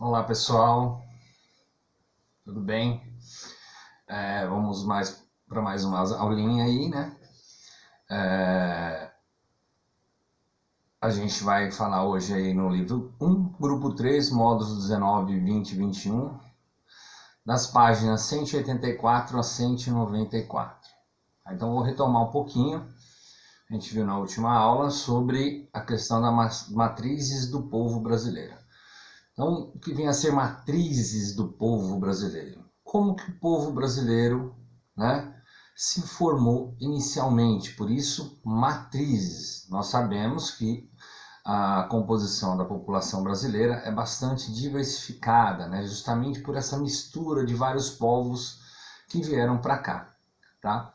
Olá pessoal, tudo bem? Vamos para mais uma aulinha aí, né? A gente vai falar hoje aí no livro 1, grupo 3, módulos 19, 20 e 21, das páginas 184 a 194. Então vou retomar um pouquinho. A gente viu na última aula sobre a questão das matrizes do povo brasileiro. Então, o que vem a ser matrizes do povo brasileiro? Como que o povo brasileiro, né, se formou inicialmente? Por isso, matrizes. Nós sabemos que a composição da população brasileira é bastante diversificada, né, justamente por essa mistura de vários povos que vieram para cá, tá?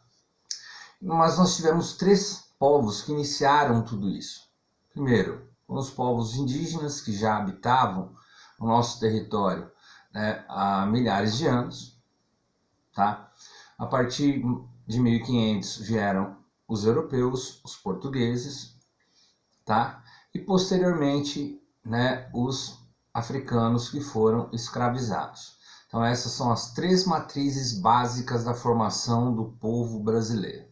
Mas nós tivemos três povos que iniciaram tudo isso. Primeiro, os povos indígenas que já habitavam o nosso território, né, há milhares de anos, tá? A partir de 1500 vieram os europeus, os portugueses, tá? E posteriormente, né, os africanos que foram escravizados. Então essas são as três matrizes básicas da formação do povo brasileiro,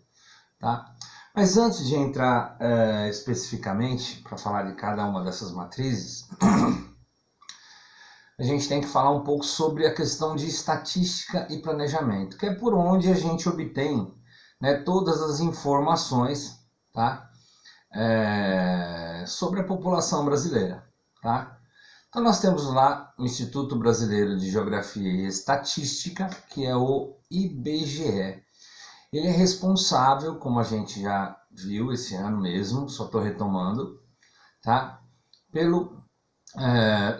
tá? Mas antes de entrar especificamente para falar de cada uma dessas matrizes, a gente tem que falar um pouco sobre a questão de estatística e planejamento, que é por onde a gente obtém, né, todas as informações, tá, sobre a população brasileira. Tá? Então nós temos lá o Instituto Brasileiro de Geografia e Estatística, que é o IBGE. Ele é responsável, como a gente já viu esse ano mesmo, só estou retomando, tá, pelo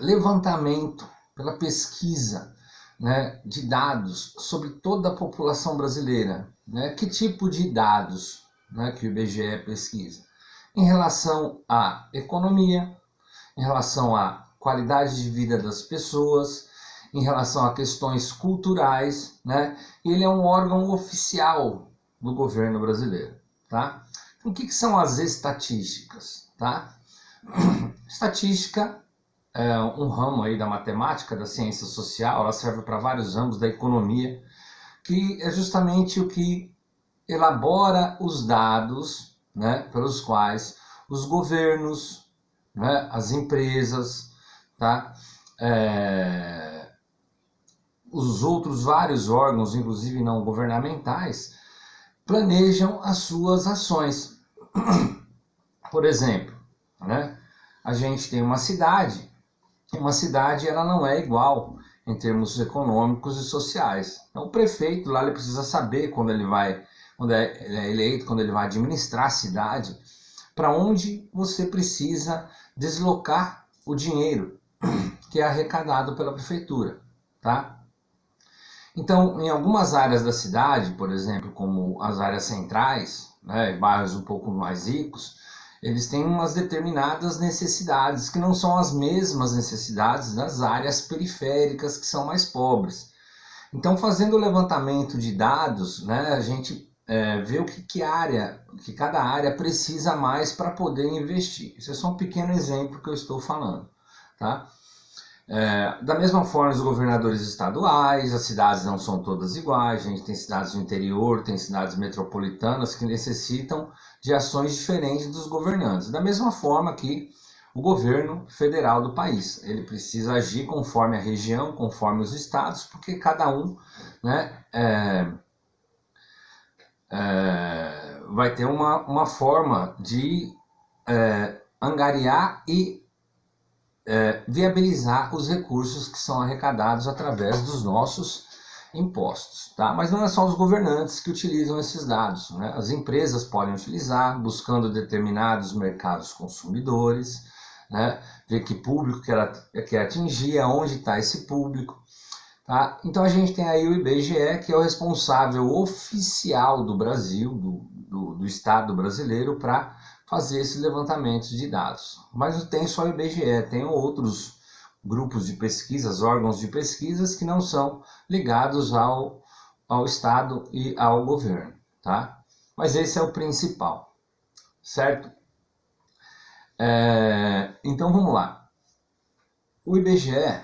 levantamento, pela pesquisa, né, de dados sobre toda a população brasileira. Né? Que tipo de dados, né, que o IBGE pesquisa? Em relação à economia, em relação à qualidade de vida das pessoas, em relação a questões culturais, né? Ele é um órgão oficial do governo brasileiro. Tá? Então, o que são as estatísticas? Tá? Estatística é um ramo aí da matemática, da ciência social, ela serve para vários ramos da economia, que é justamente o que elabora os dados, né, pelos quais os governos, né, as empresas, tá, os outros vários órgãos, inclusive não governamentais, planejam as suas ações. Por exemplo, né, a gente tem uma cidade ela não é igual em termos econômicos e sociais. Então o prefeito lá ele precisa saber quando ele é eleito, quando ele vai administrar a cidade, para onde você precisa deslocar o dinheiro que é arrecadado pela prefeitura, tá? Então, em algumas áreas da cidade, por exemplo, como as áreas centrais, né, bairros um pouco mais ricos, eles têm umas determinadas necessidades que não são as mesmas necessidades das áreas periféricas que são mais pobres. Então, fazendo o levantamento de dados, né, a gente vê o que cada área precisa mais para poder investir. Isso é só um pequeno exemplo que eu estou falando. Tá? Da mesma forma, os governadores estaduais, as cidades não são todas iguais, a gente tem cidades do interior, tem cidades metropolitanas que necessitam de ações diferentes dos governantes. Da mesma forma que o governo federal do país, ele precisa agir conforme a região, conforme os estados, porque cada um, né, vai ter uma forma de angariar e viabilizar os recursos que são arrecadados através dos nossos impostos. Tá? Mas não é só os governantes que utilizam esses dados. Né? As empresas podem utilizar, buscando determinados mercados consumidores, né? Ver que público que ela quer atingir, aonde está esse público. Tá? Então a gente tem aí o IBGE, que é o responsável oficial do Brasil, do Estado brasileiro, para fazer esse levantamento de dados. Mas não tem só o IBGE, tem outros grupos de pesquisas, órgãos de pesquisas que não são ligados ao Estado e ao governo. Tá? Mas esse é o principal, certo? Então vamos lá. O IBGE,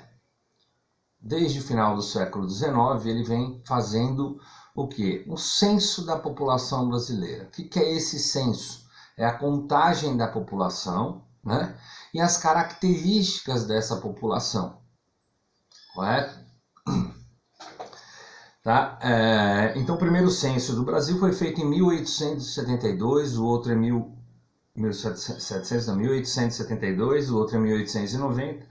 desde o final do século XIX, ele vem fazendo o quê? O censo da população brasileira. O que é esse censo? É a contagem da população, né? E as características dessa população, correto? Tá? Então, o primeiro censo do Brasil foi feito em 1872, o outro é 1872, o outro é 1890,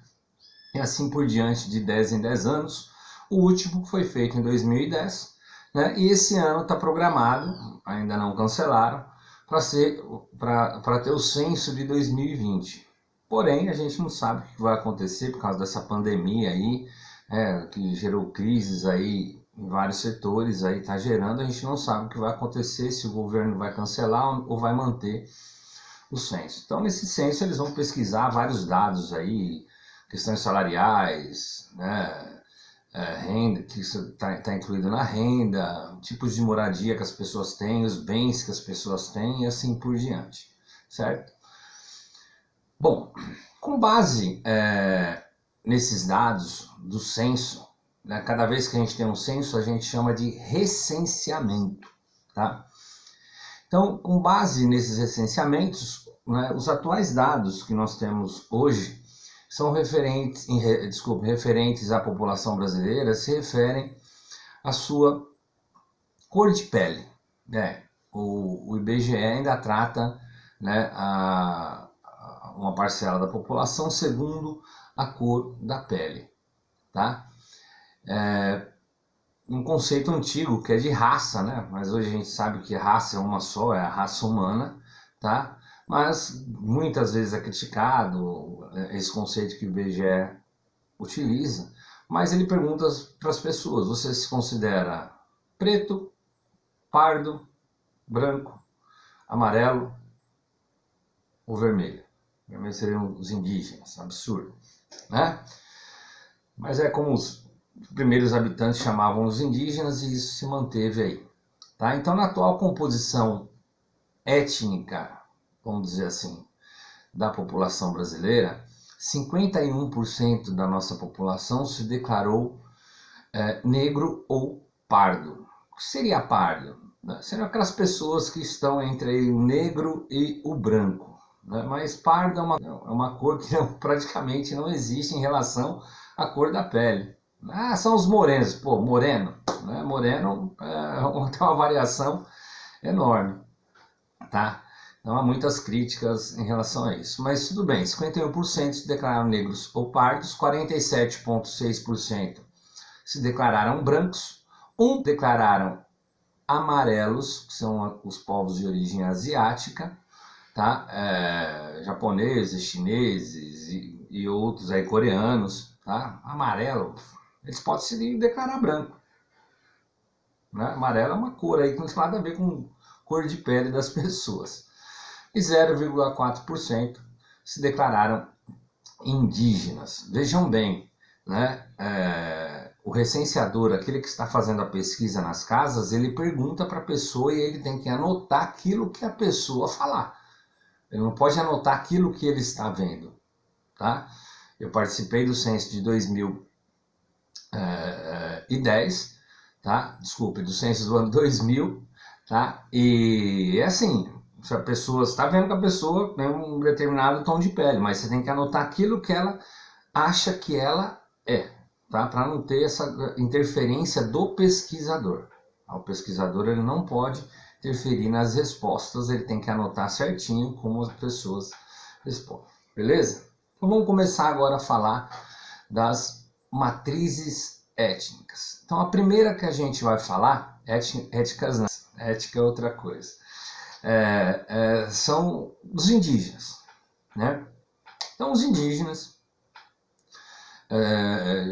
e assim por diante, de 10 em 10 anos. O último foi feito em 2010, né? E esse ano está programado, ainda não cancelaram, para ter o censo de 2020. Porém, a gente não sabe o que vai acontecer por causa dessa pandemia aí, que gerou crises aí em vários setores, aí está gerando, a gente não sabe o que vai acontecer, se o governo vai cancelar ou vai manter o censo. Então, nesse censo, eles vão pesquisar vários dados aí, questões salariais, né? Renda, que está incluído na renda, tipos de moradia que as pessoas têm, os bens que as pessoas têm e assim por diante, certo? Bom, com base nesses dados do censo, né, cada vez que a gente tem um censo, a gente chama de recenseamento, tá? Então, com base nesses recenseamentos, né, os atuais dados que nós temos hoje são referentes à população brasileira, se referem à sua cor de pele, né? O IBGE ainda trata, né, uma parcela da população segundo a cor da pele, tá? Um conceito antigo que é de raça, né? Mas hoje a gente sabe que raça é uma só, é a raça humana, tá? Mas muitas vezes é criticado esse conceito que o IBGE utiliza, mas ele pergunta para as pessoas: você se considera preto, pardo, branco, amarelo ou vermelho? Vermelho seriam os indígenas, absurdo, né? Mas é como os primeiros habitantes chamavam os indígenas e isso se manteve aí, tá? Então, na atual composição étnica, vamos dizer assim, da população brasileira, 51% da nossa população se declarou negro ou pardo. O que seria pardo? Seriam aquelas pessoas que estão entre o negro e o branco, né? Mas pardo é uma cor que praticamente não existe em relação à cor da pele. São os morenos. Pô, moreno, né? Moreno tem uma variação enorme, tá? Então há muitas críticas em relação a isso. Mas tudo bem, 51% se declararam negros ou pardos, 47,6% se declararam brancos, 1% declararam amarelos, que são os povos de origem asiática, tá? Japoneses, chineses e outros aí, coreanos, tá? Amarelo, eles podem se declarar branco, né? Amarelo é uma cor aí que não tem nada a ver com cor de pele das pessoas. E 0,4% se declararam indígenas. Vejam bem, né? O recenseador, aquele que está fazendo a pesquisa nas casas, ele pergunta para a pessoa e ele tem que anotar aquilo que a pessoa falar. Ele não pode anotar aquilo que ele está vendo, tá? Eu participei do censo de 2010, tá? Desculpe, do censo do ano 2000, tá? E é assim, se a pessoa está vendo que a pessoa tem um determinado tom de pele, mas você tem que anotar aquilo que ela acha que ela é, tá? Para não ter essa interferência do pesquisador. O pesquisador ele não pode interferir nas respostas, ele tem que anotar certinho como as pessoas respondem, beleza? Então vamos começar agora a falar das matrizes étnicas. Então a primeira que a gente vai falar, éticas não, ética é outra coisa, são os indígenas, né? Então os indígenas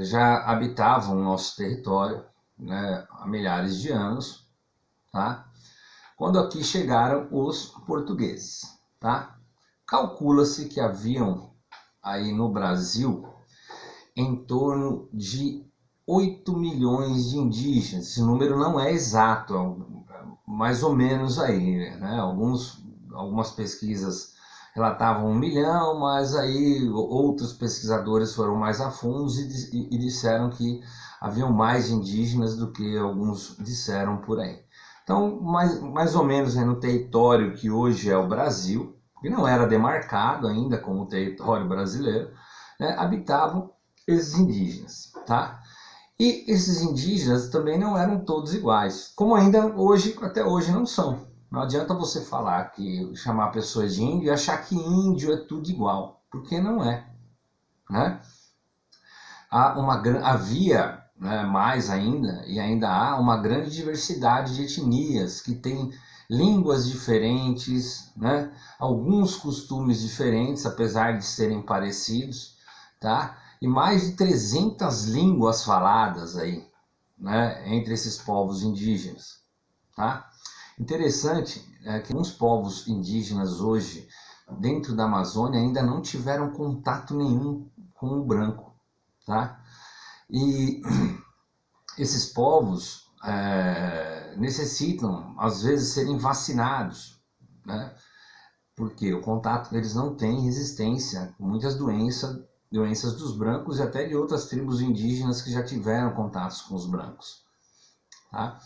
já habitavam o nosso território, né, há milhares de anos, tá? Quando aqui chegaram os portugueses, tá? Calcula-se que haviam aí no Brasil em torno de 8 milhões de indígenas. Esse número não é exato, é mais ou menos aí, né? Algumas pesquisas relatavam 1 milhão, mas aí outros pesquisadores foram mais a fundo e disseram que haviam mais indígenas do que alguns disseram por aí. Então, mais ou menos no território que hoje é o Brasil, que não era demarcado ainda como território brasileiro, né, habitavam esses indígenas, tá? E esses indígenas também não eram todos iguais, como ainda hoje, até hoje não são. Não adianta você falar que chamar pessoas de índio e achar que índio é tudo igual, porque não é, né? Havia, né, mais ainda, e ainda há uma grande diversidade de etnias que têm línguas diferentes, né? Alguns costumes diferentes, apesar de serem parecidos, tá? E mais de 300 línguas faladas aí, né, entre esses povos indígenas, tá? Interessante é que alguns povos indígenas hoje, dentro da Amazônia, ainda não tiveram contato nenhum com o branco, tá? E esses povos necessitam, às vezes, serem vacinados, né? Porque o contato, eles não têm resistência a muitas doenças dos brancos e até de outras tribos indígenas que já tiveram contatos com os brancos, tá?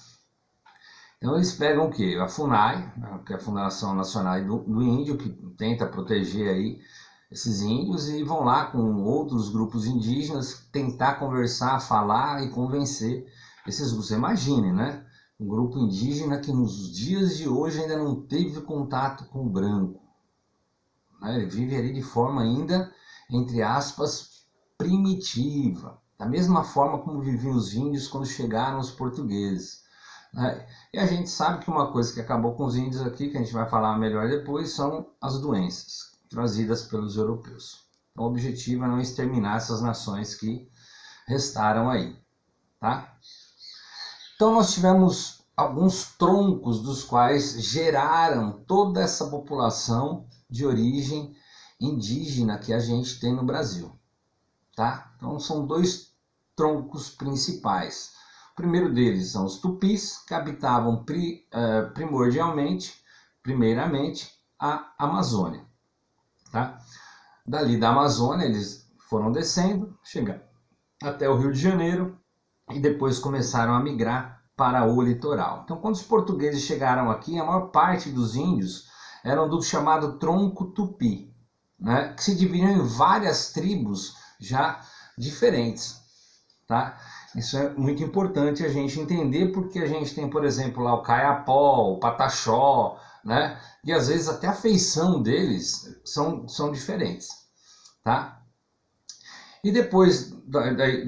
Então eles pegam o quê? A FUNAI, que é a Fundação Nacional do Índio, que tenta proteger aí esses índios, e vão lá com outros grupos indígenas tentar conversar, falar e convencer esses grupos. Você imagine, né? Um grupo indígena que nos dias de hoje ainda não teve contato com o branco, né? Ele vive ali de forma ainda, entre aspas, primitiva, da mesma forma como viviam os índios quando chegaram os portugueses, né? E a gente sabe que uma coisa que acabou com os índios aqui, que a gente vai falar melhor depois, são as doenças trazidas pelos europeus. Então, o objetivo é não exterminar essas nações que restaram aí, tá? Então nós tivemos alguns troncos dos quais geraram toda essa população de origem indígena que a gente tem no Brasil, tá? Então são 2 troncos principais. O primeiro deles são os tupis, que habitavam primeiramente, a Amazônia, tá? Dali da Amazônia eles foram descendo, chegaram até o Rio de Janeiro e depois começaram a migrar para o litoral. Então, quando os portugueses chegaram aqui, a maior parte dos índios eram do chamado tronco tupi, né? Que se dividiam em várias tribos já diferentes, tá? Isso é muito importante a gente entender, porque a gente tem, por exemplo, lá o Caiapó, o Pataxó, né? E às vezes até a feição deles são diferentes, tá? E depois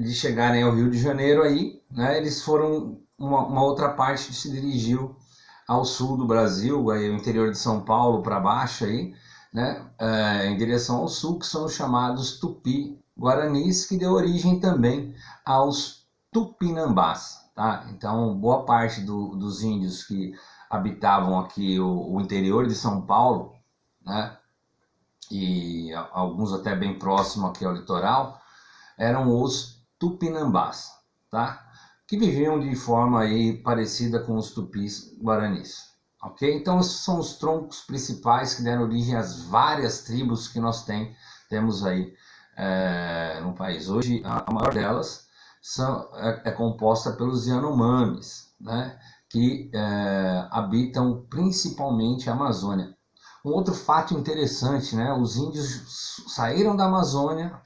de chegarem ao Rio de Janeiro aí, né, eles foram, uma outra parte que se dirigiu ao sul do Brasil, aí o interior de São Paulo para baixo aí, né, em direção ao sul, que são os chamados Tupi-Guaranis, que deu origem também aos Tupinambás, tá? Então, boa parte dos índios que habitavam aqui o interior de São Paulo, né, e alguns até bem próximo aqui ao litoral, eram os Tupinambás, tá? Que viviam de forma aí parecida com os Tupis Guaranis, ok? Então esses são os troncos principais que deram origem às várias tribos que nós temos aí no país. Hoje a maior delas é composta pelos Yanomamis, né? Que habitam principalmente a Amazônia. Um outro fato interessante, né? Os índios saíram da Amazônia,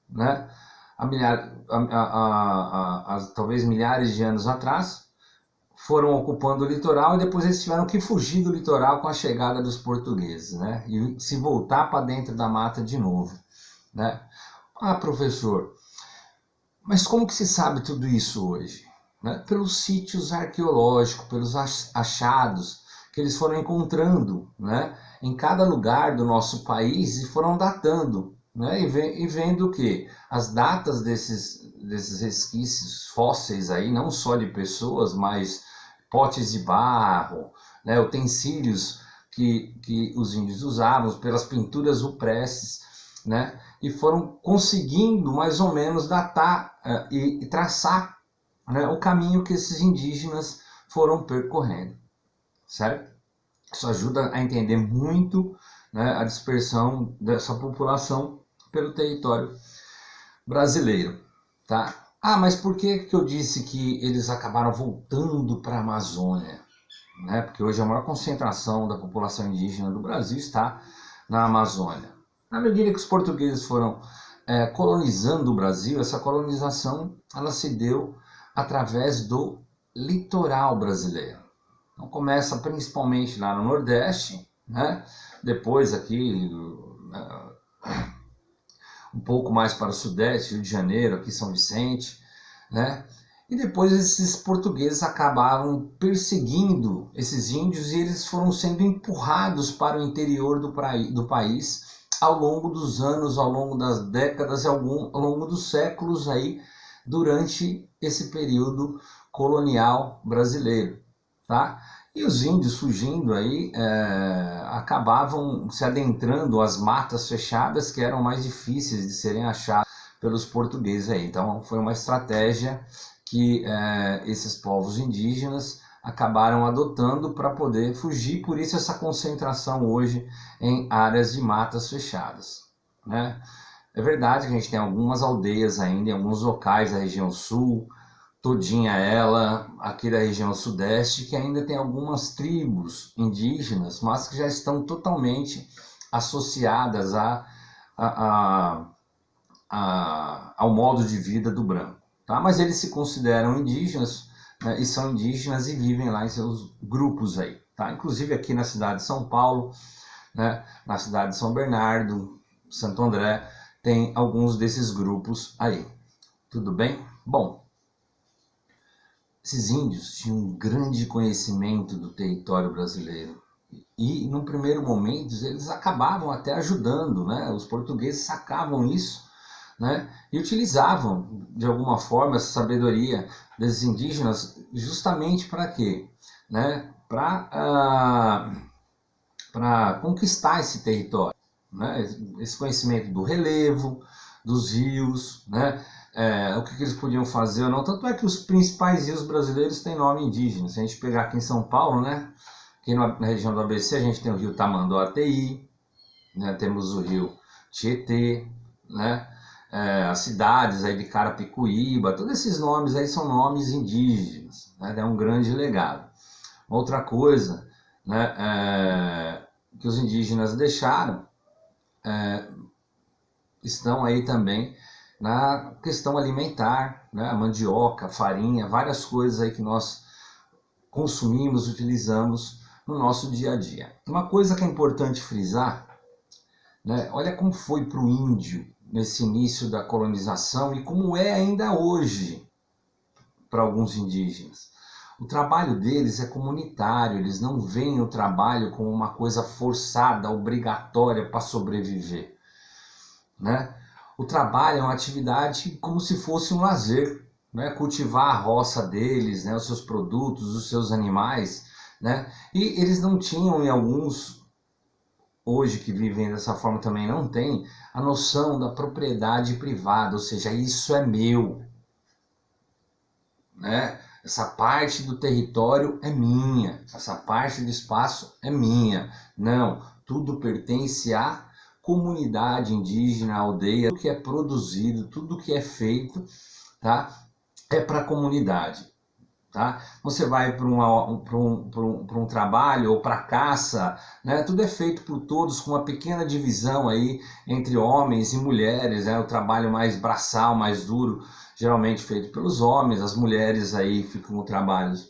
né? Talvez milhares de anos atrás, foram ocupando o litoral e depois eles tiveram que fugir do litoral com a chegada dos portugueses, né? E se voltar para dentro da mata de novo, né? Ah, professor, mas como que se sabe tudo isso hoje? Né? Pelos sítios arqueológicos, pelos achados que eles foram encontrando, né, em cada lugar do nosso país e foram datando, né, e vendo que as datas desses resquícios fósseis aí, não só de pessoas, mas potes de barro, né, utensílios que os índios usavam, pelas pinturas rupestres, né, e foram conseguindo mais ou menos datar e traçar, né, o caminho que esses indígenas foram percorrendo, certo? Isso ajuda a entender muito né, a dispersão dessa população pelo território brasileiro, tá? Ah, mas por que eu disse que eles acabaram voltando para a Amazônia? Né? Porque hoje a maior concentração da população indígena do Brasil está na Amazônia. Na medida que os portugueses foram colonizando o Brasil, essa colonização ela se deu através do litoral brasileiro. Então começa principalmente lá no Nordeste, né? Depois aqui um pouco mais para o Sudeste, Rio de Janeiro, aqui São Vicente, né? E depois esses portugueses acabaram perseguindo esses índios e eles foram sendo empurrados para o interior do país ao longo dos anos, ao longo das décadas, ao longo dos séculos aí, durante esse período colonial brasileiro, tá? E os índios fugindo aí acabavam se adentrando às matas fechadas que eram mais difíceis de serem achadas pelos portugueses aí. Então foi uma estratégia que esses povos indígenas acabaram adotando para poder fugir, por isso essa concentração hoje em áreas de matas fechadas, né? É verdade que a gente tem algumas aldeias ainda em alguns locais da região sul, todinha ela, aqui da região sudeste, que ainda tem algumas tribos indígenas, mas que já estão totalmente associadas ao modo de vida do branco, tá? Mas eles se consideram indígenas, né, e são indígenas e vivem lá em seus grupos aí, tá? Inclusive aqui na cidade de São Paulo, né, na cidade de São Bernardo, Santo André, tem alguns desses grupos aí. Tudo bem? Bom, esses índios tinham um grande conhecimento do território brasileiro e, num primeiro momento, eles acabavam até ajudando, né? Os portugueses sacavam isso, né? E utilizavam, de alguma forma, essa sabedoria desses indígenas justamente para quê? Né? Para conquistar esse território, né? Esse conhecimento do relevo, dos rios, né? O que eles podiam fazer ou não. Tanto é que os principais rios brasileiros têm nome indígena. Se a gente pegar aqui em São Paulo, né? Aqui na região do ABC, a gente tem o rio Tamanduateí, né? Temos o rio Tietê, né? As cidades aí de Carapicuíba, todos esses nomes aí são nomes indígenas, né? É um grande legado. Outra coisa, né? Que os indígenas deixaram estão aí também na questão alimentar, né? A mandioca, a farinha, várias coisas aí que nós consumimos, utilizamos no nosso dia a dia. Uma coisa que é importante frisar, né? Olha como foi para o índio nesse início da colonização e como é ainda hoje para alguns indígenas. O trabalho deles é comunitário, eles não veem o trabalho como uma coisa forçada, obrigatória para sobreviver, né? O trabalho é uma atividade como se fosse um lazer, né? Cultivar a roça deles, né? Os seus produtos, os seus animais, né? E eles não tinham, em alguns hoje que vivem dessa forma também não têm, a noção da propriedade privada, ou seja, isso é meu, né? Essa parte do território é minha, essa parte do espaço é minha. Não, tudo pertence à comunidade indígena, aldeia, tudo que é produzido, tudo que é feito, tá? É para a comunidade, tá? Você vai para um trabalho ou para caça, né? Tudo é feito por todos com uma pequena divisão aí entre homens e mulheres, né? O trabalho mais braçal, mais duro, geralmente feito pelos homens, as mulheres aí ficam com trabalhos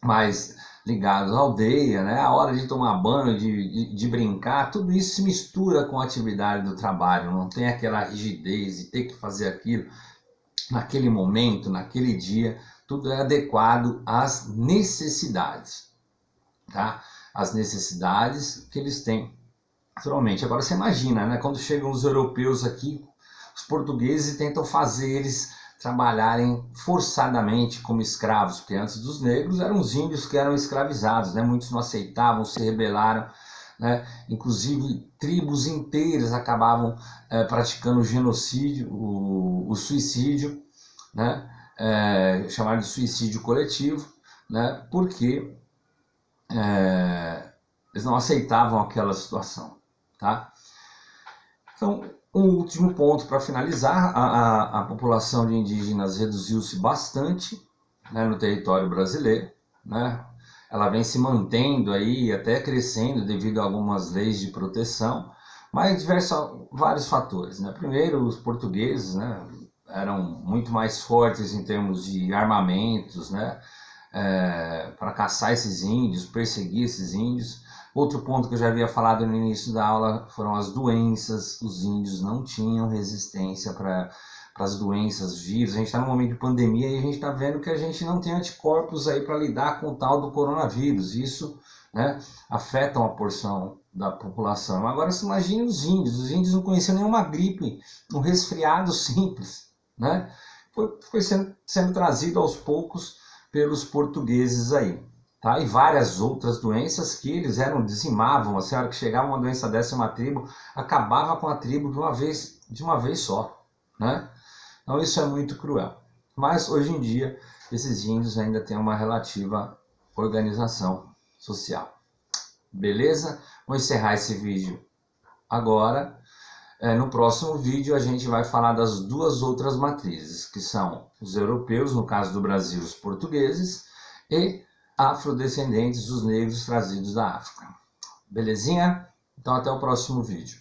mais ligados à aldeia, né? A hora de tomar banho, de brincar, tudo isso se mistura com a atividade do trabalho, não tem aquela rigidez de ter que fazer aquilo naquele momento, naquele dia, tudo é adequado às necessidades, tá? As necessidades que eles têm, naturalmente. Agora você imagina, né? Quando chegam os europeus aqui, os portugueses tentam fazer eles trabalharem forçadamente como escravos, porque antes dos negros eram os índios que eram escravizados, né? Muitos não aceitavam, se rebelaram, né? Inclusive tribos inteiras acabavam praticando o genocídio, o suicídio, né? Chamado de suicídio coletivo, né? Porque eles não aceitavam aquela situação. tá? Então, um último ponto para finalizar, a população de indígenas reduziu-se bastante, né, no território brasileiro, né? Ela vem se mantendo aí, até crescendo devido a algumas leis de proteção, mas vários fatores, né? Primeiro, os portugueses, né, eram muito mais fortes em termos de armamentos, né, para caçar esses índios, perseguir esses índios. Outro ponto que eu já havia falado no início da aula foram as doenças. Os índios não tinham resistência para as doenças, vírus. A gente está num momento de pandemia e a gente está vendo que a gente não tem anticorpos aí para lidar com o tal do coronavírus. Isso, né, afeta uma porção da população. Agora, se imagine os índios não conheciam nenhuma gripe, um resfriado simples, né? Foi sendo trazido aos poucos pelos portugueses aí, tá? E várias outras doenças que eles dizimavam. A hora que chegava uma doença dessa em uma tribo, acabava com a tribo de uma vez só, né? Então isso é muito cruel. Mas hoje em dia, esses índios ainda têm uma relativa organização social. Beleza? Vou encerrar esse vídeo agora. No próximo vídeo a gente vai falar das duas outras matrizes, que são os europeus, no caso do Brasil, os portugueses, e afrodescendentes, os negros trazidos da África. Belezinha? Então até o próximo vídeo.